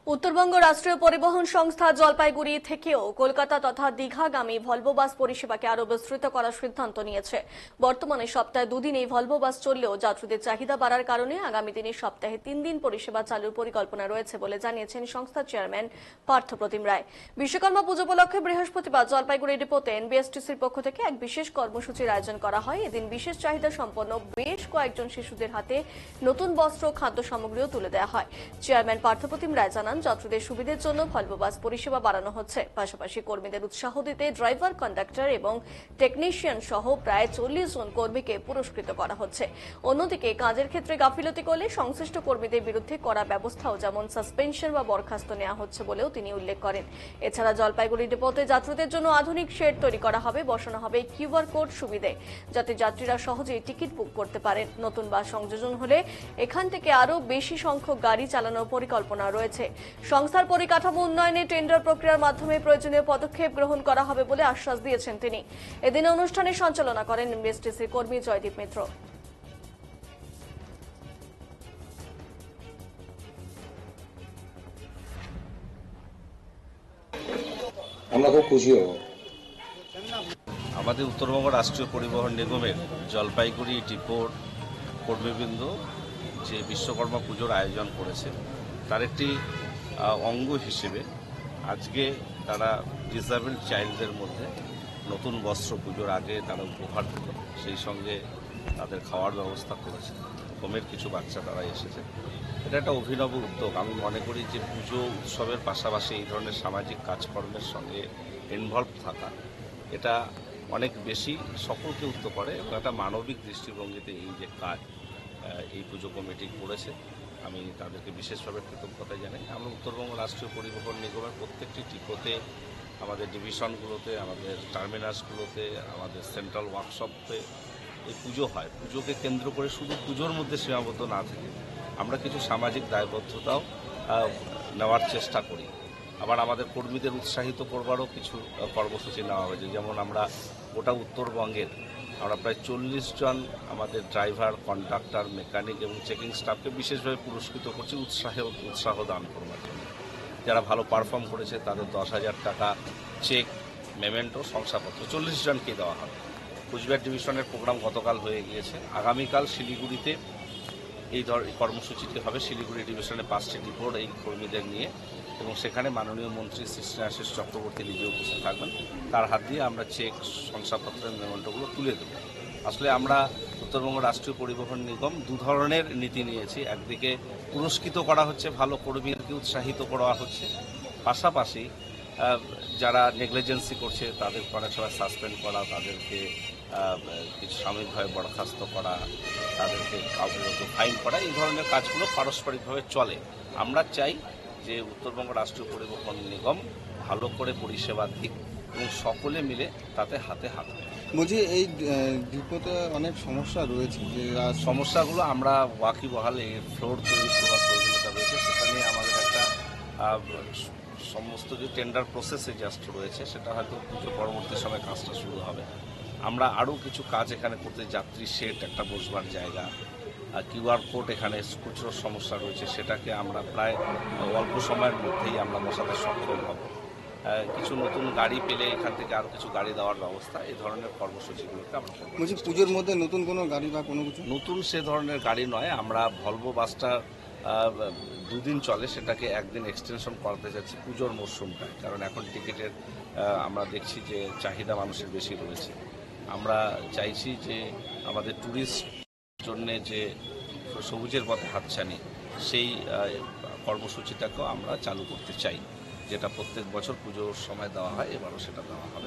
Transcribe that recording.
উত্তরবঙ্গ রাষ্ট্রীয় পরিবহন সংস্থা জলপাইগুড়ি থেকেও কলকাতা তথা দীঘাগামী ভলভো বাস পরিষেবাকে আরও বিস্তৃত করার সিদ্ধান্ত নিয়েছে। বর্তমানে সপ্তাহে দুদিন এই ভলভো বাস চললেও যাত্রীদের চাহিদা বাড়ার কারণে আগামী দিনে সপ্তাহে 3 দিন পরিষেবা চালুর পরিকল্পনা রয়েছে বলে জানিয়েছেন সংস্থার চেয়ারম্যান পার্থপ্রতিম রায়। বিশ্বকর্মা পুজো উপলক্ষে বৃহস্পতিবার জলপাইগুড়ি ডিপোতে এনবিএসটিসির পক্ষ থেকে এক বিশেষ কর্মসূচির আয়োজন করা হয়। এদিন বিশেষ চাহিদা সম্পন্ন বেশ কয়েকজন শিশুদের হাতে নতুন বস্ত্র ও খাদ্য সামগ্রীও তুলে দেওয়া হয়। চেয়ারম্যান পার্থপ্রতিম রায় জানান, যাত্রীদের সুবিধার জন্য ভলভো বাস পরিষেবা বাড়ানো হচ্ছে। পাশাপাশি কর্মীদের উৎসাহ দিতে ড্রাইভার, কন্ডাক্টর এবং টেকনিশিয়ান সহ প্রায় 40 জন কর্মীকে পুরস্কৃত করা হচ্ছে। অন্যদিকে কাজের ক্ষেত্রে গাফিলতি করলে সংশ্লিষ্ট কর্মীদের বিরুদ্ধে কড়া ব্যবস্থাও যেমন সাসপেনশন বা বরখাস্ত নেওয়া হচ্ছে বলেও তিনি উল্লেখ করেন। এছাড়া জলপাইগুড়ি ডিপোতে যাত্রীদের জন্য আধুনিক শেড তৈরি করা হবে, বসানো হবে কিউআর কোড সুবিধে, যাতে যাত্রীরা সহজেই টিকিট বুক করতে পারেন। নতুন বাস সংযোজন হলে এখান থেকে আরও বেশি সংখ্যক গাড়ি চালানোর পরিকল্পনা রয়েছে। সংস্থার পরিকাঠামো উন্নয়নে টেন্ডার প্রক্রিয়ার মাধ্যমে প্রয়োজনীয় পদক্ষেপ গ্রহণ করা হবে বলে আশ্বাস দিয়েছেন তিনি। এদিন অনুষ্ঠানে সঞ্চালনা করেন এনবিএসটিসির কর্মী জয়দীপ মিত্র। আমরা খুব খুশি হব। আমাদের উত্তরবঙ্গ রাষ্ট্রীয় পরিবহন নিগমের জলপাইগুড়ি ডিপোর কর্মীবৃন্দ যে বিশ্বকর্মা পুজোর আয়োজন করেছে তার একটি অঙ্গ হিসেবে আজকে তারা ডিসেবল চাইল্ডদের মধ্যে নতুন বস্ত্র পুজোর আগে তারা উপহার দিল, সেই সঙ্গে তাদের খাওয়ার ব্যবস্থা করেছে। কমের কিছু বাচ্চা তারা এসেছে। এটা একটা অভিনব উদ্যোগ। আমি মনে করি যে পুজো উৎসবের পাশাপাশি এই ধরনের সামাজিক কাজকর্মের সঙ্গে ইনভলভ থাকা এটা অনেক বেশি সকলকে উদ্য করে এবং একটা মানবিক দৃষ্টিভঙ্গিতে এই যে কাজ এই পুজো কমিটি করেছে, আমি তাদেরকে বিশেষভাবে কৃতজ্ঞতা জানাই। আমরা উত্তরবঙ্গ রাষ্ট্রীয় পরিবহন নিগমের প্রত্যেকটি ডিপোতে, আমাদের ডিভিশনগুলোতে, আমাদের টার্মিনাসগুলোতে, আমাদের সেন্ট্রাল ওয়ার্কশপে এই পুজো হয়। পুজোকে কেন্দ্র করে শুধু পুজোর মধ্যে সীমাবদ্ধ না থেকে আমরা কিছু সামাজিক দায়বদ্ধতাও নেওয়ার চেষ্টা করি। আবার আমাদের কর্মীদের উৎসাহিত করবারও কিছু কর্মসূচি নেওয়া হয়েছে। যেমন আমরা গোটা উত্তরবঙ্গের আমরা প্রায় 40 জন আমাদের ড্রাইভার, কন্ডাক্টর, মেকানিক এবং চেকিং স্টাফকে বিশেষভাবে পুরস্কৃত করছি উৎসাহ দান করবার জন্য। যারা ভালো পারফর্ম করেছে তাদের 10,000 টাকা চেক, মেমেন্টো, শংসাপত্র 40 জনকেই দেওয়া হবে। কুচবিহার ডিভিশনের প্রোগ্রাম গতকাল হয়ে গিয়েছে। আগামীকাল শিলিগুড়িতে এই কর্মসূচিটি হবে। শিলিগুড়ি ডিভিশনের 5টি ডিপোর এই কর্মীদের নিয়ে, এবং সেখানে মাননীয় মন্ত্রী শ্রী স্নেহাশিস চক্রবর্তী নিজে উপস্থিত থাকবেন। তার হাত দিয়ে আমরা চেক, শংসাপত্রের মেমেন্টোগুলো তুলে দেব। আসলে আমরা উত্তরবঙ্গ রাষ্ট্রীয় পরিবহন নিগম দু ধরনের নীতি নিয়েছি। একদিকে পুরস্কৃত করা হচ্ছে, ভালো কর্মীদেরকে উৎসাহিত করা হচ্ছে, পাশাপাশি যারা নেগলিজেন্সি করছে তাদের অনেক সময় সাসপেন্ড করা, তাদেরকে কিছু সাময়িকভাবে বরখাস্ত করা, তাদেরকে কাউকে ফাইন করা, এই ধরনের কাজগুলো পারস্পরিকভাবে চলে। আমরা চাই যে উত্তরবঙ্গ রাষ্ট্রীয় পরিবহন নিগম ভালো করে পরিষেবা দিক এবং সকলে মিলে তাতে হাতে হাত দেয়। বলছি, এই ডিপোতে অনেক সমস্যা রয়েছে, যে সমস্যাগুলো আমরা ওয়াকিবহাল, এই ফ্লোর তৈরি করবার প্রয়োজনীয়তা রয়েছে। সেখানে আমাদের একটা সমস্ত যে টেন্ডার প্রসেসে জাস্ট রয়েছে, সেটা হয়তো পুজো পরবর্তী সময় কাজটা শুরু হবে। আমরা আরও কিছু কাজ এখানে করতে, যাত্রী শেড, একটা বসবার জায়গা, কিউআর কোড, এখানে খুচরোর সমস্যা রয়েছে, সেটাকে আমরা প্রায় অল্প সময়ের মধ্যেই আমরা বসাতে সক্ষম হব। কিছু নতুন গাড়ি পেলে এখান থেকে আরও কিছু গাড়ি দেওয়ার ব্যবস্থা, এই ধরনের কর্মসূচিগুলোকে আমরা বলছি, পুজোর মধ্যে নতুন কোনো গাড়ি বা কোনো কিছু? নতুন সে ধরনের গাড়ি নয়, আমরা ভলভো বাসটা 2 দিন চলে, সেটাকে 1 দিন এক্সটেনশন করাতে যাচ্ছি পুজোর মরশুমটায়। কারণ এখন টিকিটের আমরা দেখছি যে চাহিদা মানুষের বেশি রয়েছে। আমরা চাইছি যে আমাদের ট্যুরিস্ট জন্যে যে সবুজের পথে হাতছানি, সেই কর্মসূচিটাকেও আমরা চালু করতে চাই, যেটা প্রত্যেক বছর পুজোর সময় দেওয়া হয়, এবারও সেটা দেওয়া হবে।